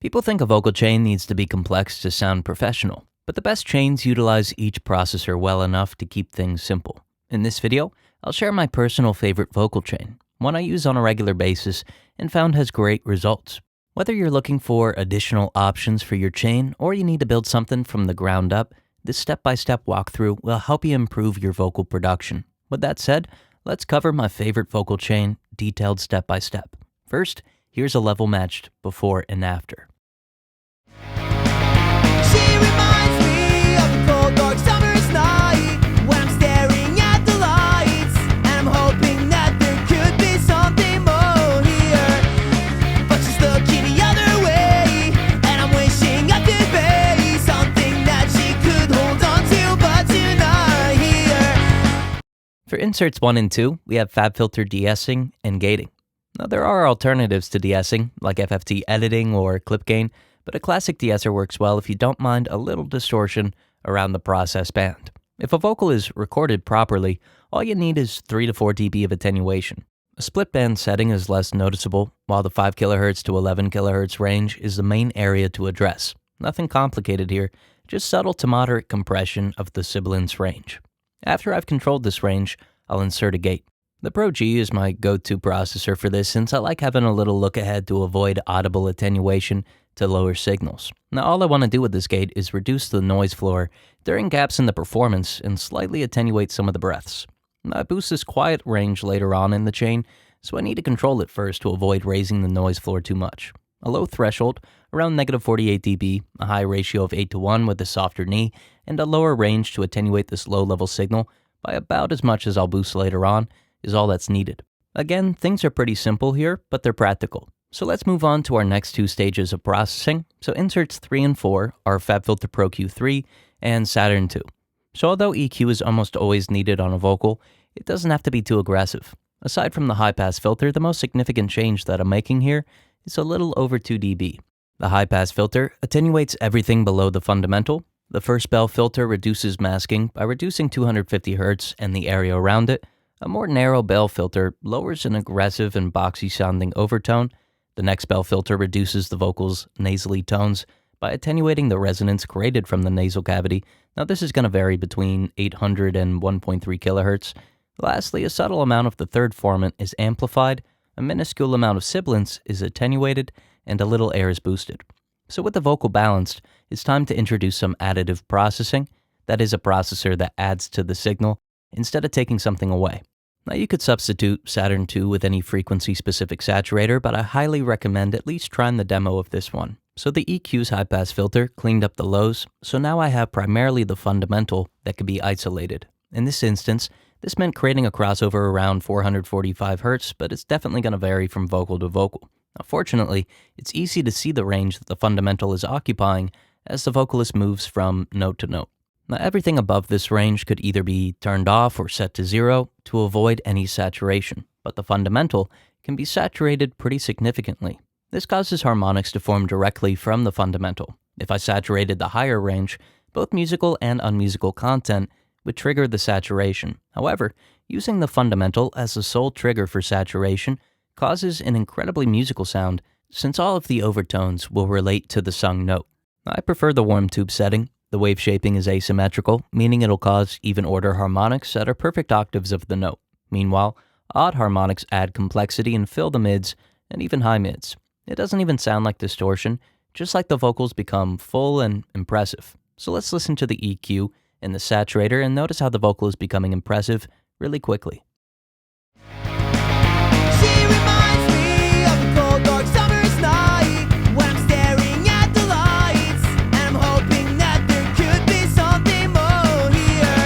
People think a vocal chain needs to be complex to sound professional, but the best chains utilize each processor well enough to keep things simple. In this video, I'll share my personal favorite vocal chain, one I use on a regular basis and found has great results. Whether you're looking for additional options for your chain or you need to build something from the ground up, this step-by-step walkthrough will help you improve your vocal production. With that said, let's cover my favorite vocal chain detailed step by step. First, here's a level matched before and after. She reminds me of the cold dark summer's night when I'm staring at the lights and I'm hoping that there could be something more here, but she's looking the other way and I'm wishing I could be something that she could hold on to, but tonight here. For inserts 1 and 2, we have FabFilter de-essing and gating. Now, there are alternatives to de-essing, like FFT editing or clip gain, but a classic de-esser works well if you don't mind a little distortion around the process band. If a vocal is recorded properly, all you need is 3 to 4 dB of attenuation. A split band setting is less noticeable, while the 5 kHz to 11 kHz range is the main area to address. Nothing complicated here, just subtle to moderate compression of the sibilance range. After I've controlled this range, I'll insert a gate. The Pro G is my go-to processor for this since I like having a little look ahead to avoid audible attenuation to lower signals. Now, all I want to do with this gate is reduce the noise floor during gaps in the performance and slightly attenuate some of the breaths. I boost this quiet range later on in the chain, so I need to control it first to avoid raising the noise floor too much. A low threshold, around -48 dB, a high ratio of 8:1 with a softer knee, and a lower range to attenuate this low-level signal by about as much as I'll boost later on is all that's needed. Again, things are pretty simple here, but they're practical. So let's move on to our next two stages of processing. So inserts 3 and 4 are FabFilter Pro Q3 and Saturn II. So although EQ is almost always needed on a vocal, it doesn't have to be too aggressive. Aside from the high-pass filter, the most significant change that I'm making here is a little over 2 dB. The high-pass filter attenuates everything below the fundamental. The first bell filter reduces masking by reducing 250 Hz and the area around it. A more narrow bell filter lowers an aggressive and boxy-sounding overtone. The next bell filter reduces the vocal's nasally tones by attenuating the resonance created from the nasal cavity. Now, this is going to vary between 800 and 1.3 kHz. Lastly, a subtle amount of the third formant is amplified, a minuscule amount of sibilance is attenuated, and a little air is boosted. So with the vocal balanced, it's time to introduce some additive processing. That is a processor that adds to the signal instead of taking something away. Now, you could substitute Saturn II with any frequency-specific saturator, but I highly recommend at least trying the demo of this one. So the EQ's high-pass filter cleaned up the lows, so now I have primarily the fundamental that can be isolated. In this instance, this meant creating a crossover around 445 Hz, but it's definitely going to vary from vocal to vocal. Now, fortunately, it's easy to see the range that the fundamental is occupying as the vocalist moves from note to note. Now, everything above this range could either be turned off or set to 0 to avoid any saturation, but the fundamental can be saturated pretty significantly. This causes harmonics to form directly from the fundamental. If I saturated the higher range, both musical and unmusical content would trigger the saturation. However, using the fundamental as the sole trigger for saturation causes an incredibly musical sound since all of the overtones will relate to the sung note. I prefer the warm tube setting. The wave shaping is asymmetrical, meaning it'll cause even-order harmonics that are perfect octaves of the note. Meanwhile, odd harmonics add complexity and fill the mids and even high mids. It doesn't even sound like distortion, just like the vocals become full and impressive. So let's listen to the EQ and the saturator and notice how the vocal is becoming impressive really quickly. She reminds me of the cold dark summer's night when I'm staring at the lights and I'm hoping that there could be something more here,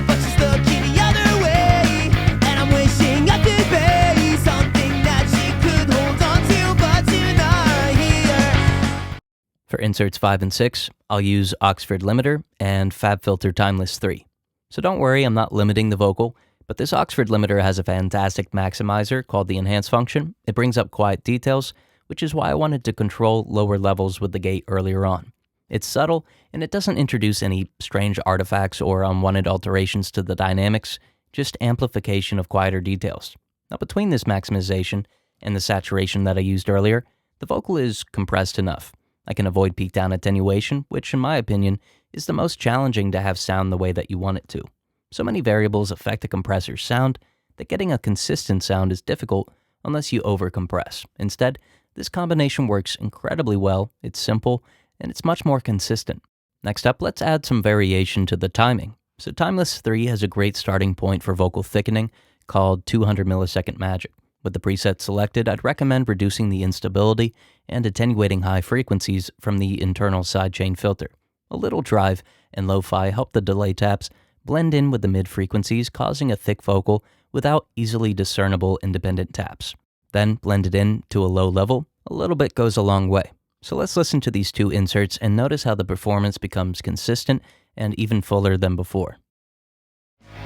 but she's looking the other way and I'm wishing I could be something that she could hold on to, but tonight here. For inserts 5 and 6, I'll use Oxford Limiter and FabFilter Timeless 3. So don't worry, I'm not limiting the vocal, but this Oxford Limiter has a fantastic maximizer called the Enhance function. It brings up quiet details, which is why I wanted to control lower levels with the gate earlier on. It's subtle, and it doesn't introduce any strange artifacts or unwanted alterations to the dynamics, just amplification of quieter details. Now, between this maximization and the saturation that I used earlier, The vocal is compressed enough. I can avoid peak down attenuation, which in my opinion is the most challenging to have sound the way that you want it to. So many variables affect a compressor's sound that getting a consistent sound is difficult unless you overcompress. Instead, this combination works incredibly well, it's simple, and it's much more consistent. Next up, let's add some variation to the timing. So Timeless 3 has a great starting point for vocal thickening called 200 millisecond magic. With the preset selected, I'd recommend reducing the instability and attenuating high frequencies from the internal sidechain filter. A little drive and lo-fi help the delay taps blend in with the mid frequencies, causing a thick vocal without easily discernible independent taps. Then blend it in to a low level. A little bit goes a long way. So let's listen to these two inserts and notice how the performance becomes consistent and even fuller than before.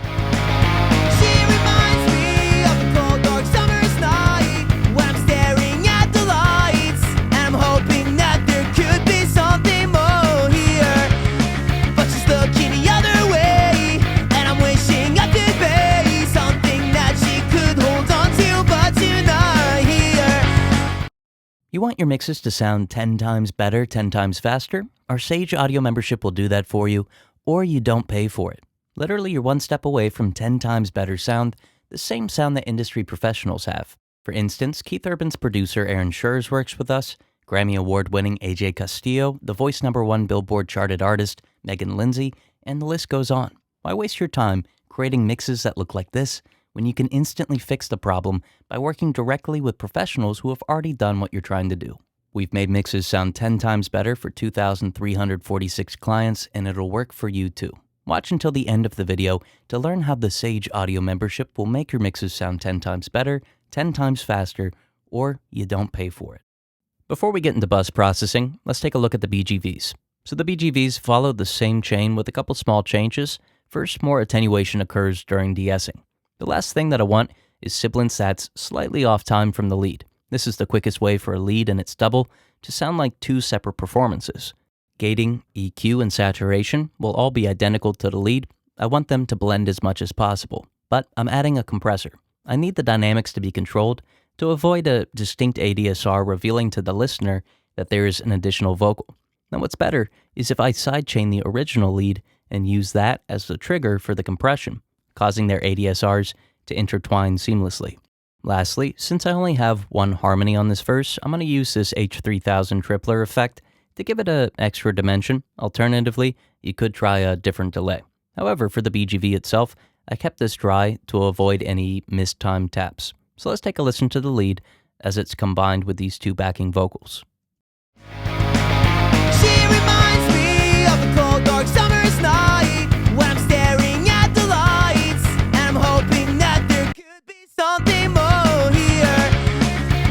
She reminds me of a cold dark summer's night when I'm staring at the lights and I'm hoping that there could be something more here, but she's looking the other way and I'm wishing I could be something that she could hold on to, but you're not here. You want your mixes to sound 10 times better, 10 times faster? Our Sage Audio membership will do that for you, or you don't pay for it. Literally, you're one step away from 10 times better sound, the same sound that industry professionals have. For instance, Keith Urban's producer Aaron Schurz works with us, Grammy Award-winning AJ Castillo, the Voice #1 Billboard charted artist Megan Lindsay, and the list goes on. Why waste your time creating mixes that look like this when you can instantly fix the problem by working directly with professionals who have already done what you're trying to do? We've made mixes sound 10 times better for 2,346 clients, and it'll work for you too. Watch until the end of the video to learn how the Sage Audio membership will make your mixes sound 10 times better, 10 times faster, or you don't pay for it. Before we get into bus processing, let's take a look at the BGVs. So the BGVs follow the same chain with a couple small changes. First, more attenuation occurs during de-essing. The last thing that I want is sibilance that's slightly off time from the lead. This is the quickest way for a lead and its double to sound like two separate performances. Gating, EQ, and saturation will all be identical to the lead. I want them to blend as much as possible, but I'm adding a compressor. I need the dynamics to be controlled to avoid a distinct ADSR revealing to the listener that there is an additional vocal. Now what's better is if I sidechain the original lead and use that as the trigger for the compression, causing their ADSRs to intertwine seamlessly. Lastly, since I only have one harmony on this verse, I'm going to use this H3000 tripler effect to give it an extra dimension. Alternatively, you could try a different delay. However, for the BGV itself, I kept this dry to avoid any missed time taps. So let's take a listen to the lead as it's combined with these two backing vocals. She reminds me of a cold dark summer's night when I'm staring at the lights and I'm hoping that there could be something more here,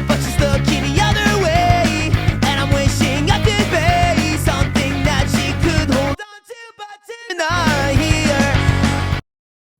but she's looking the other way and I'm wishing I could be something that she could hold on to, but you're not here.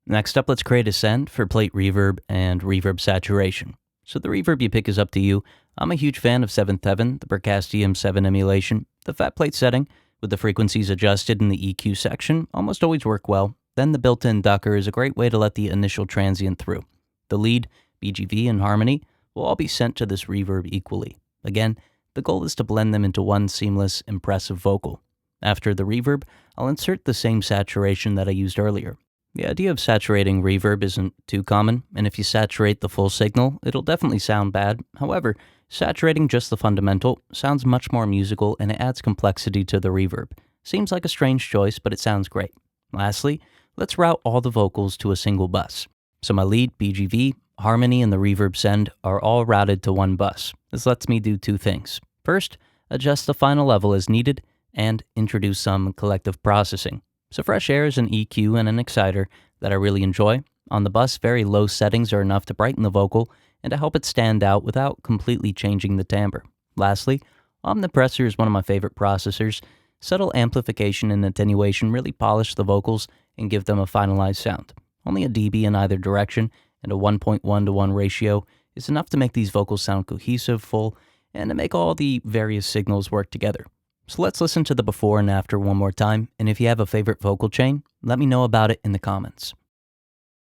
Next up, let's create a send for plate reverb and reverb saturation. So the reverb you pick is up to you. I'm a huge fan of 7th Heaven, the Bercastium 7 emulation. The fat plate setting, with the frequencies adjusted in the EQ section, almost always work well. Then the built-in ducker is a great way to let the initial transient through. The lead, BGV, and harmony will all be sent to this reverb equally. Again, the goal is to blend them into one seamless, impressive vocal. After the reverb, I'll insert the same saturation that I used earlier. The idea of saturating reverb isn't too common, and if you saturate the full signal, it'll definitely sound bad. However, saturating just the fundamental sounds much more musical and it adds complexity to the reverb. Seems like a strange choice, but it sounds great. Lastly, let's route all the vocals to a single bus. So my lead, BGV, harmony, and the reverb send are all routed to one bus. This lets me do two things. First, adjust the final level as needed, and introduce some collective processing. So Fresh Air is an EQ and an exciter that I really enjoy. On the bus, very low settings are enough to brighten the vocal and to help it stand out without completely changing the timbre. Lastly, Omnipressor is one of my favorite processors. Subtle amplification and attenuation really polish the vocals and give them a finalized sound. Only a dB in either direction and a 1.1 to 1 ratio is enough to make these vocals sound cohesive, full, and to make all the various signals work together. So let's listen to the before and after one more time, and if you have a favorite vocal chain, let me know about it in the comments.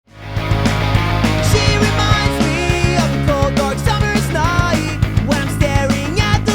She reminds me of a cold dark summer's night when I'm staring at the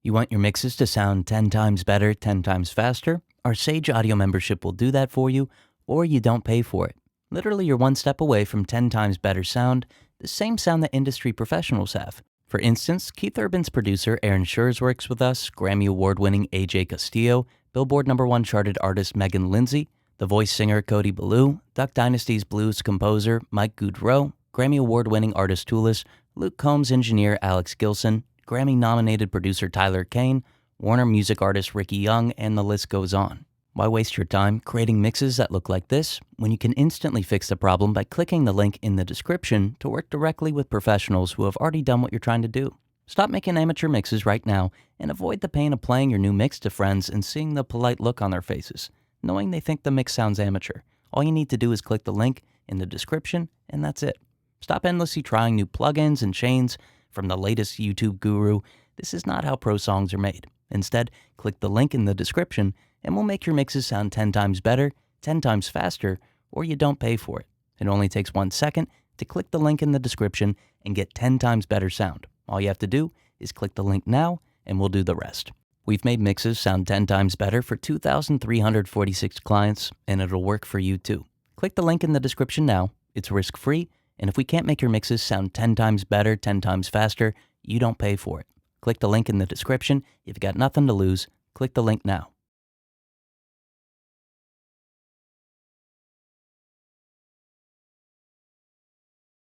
You want your mixes to sound 10 times better, 10 times faster? Our Sage Audio membership will do that for you, or you don't pay for it. Literally, you're one step away from 10 times better sound, the same sound that industry professionals have. For instance, Keith Urban's producer Aaron Schurz works with us, Grammy Award-winning AJ Castillo, Billboard #1 charted artist Megan Lindsay, The Voice singer Cody Ballou, Duck Dynasty's blues composer Mike Goudreau, Grammy Award-winning artist Toulis, Luke Combs engineer Alex Gilson, Grammy-nominated producer Tyler Kane, Warner Music artist Ricky Young, and the list goes on. Why waste your time creating mixes that look like this when you can instantly fix the problem by clicking the link in the description to work directly with professionals who have already done what you're trying to do? Stop making amateur mixes right now and avoid the pain of playing your new mix to friends and seeing the polite look on their faces, knowing they think the mix sounds amateur. All you need to do is click the link in the description, and that's it. Stop endlessly trying new plugins and chains from the latest YouTube guru. This is not how pro songs are made. Instead, click the link in the description and we'll make your mixes sound 10 times better, 10 times faster, or you don't pay for it. It only takes 1 second to click the link in the description and get 10 times better sound. All you have to do is click the link now and we'll do the rest. We've made mixes sound 10 times better for 2,346 clients, and it'll work for you too. Click the link in the description now. It's risk-free, and if we can't make your mixes sound 10 times better, 10 times faster, you don't pay for it. Click the link in the description. If you got nothing to lose, click the link now.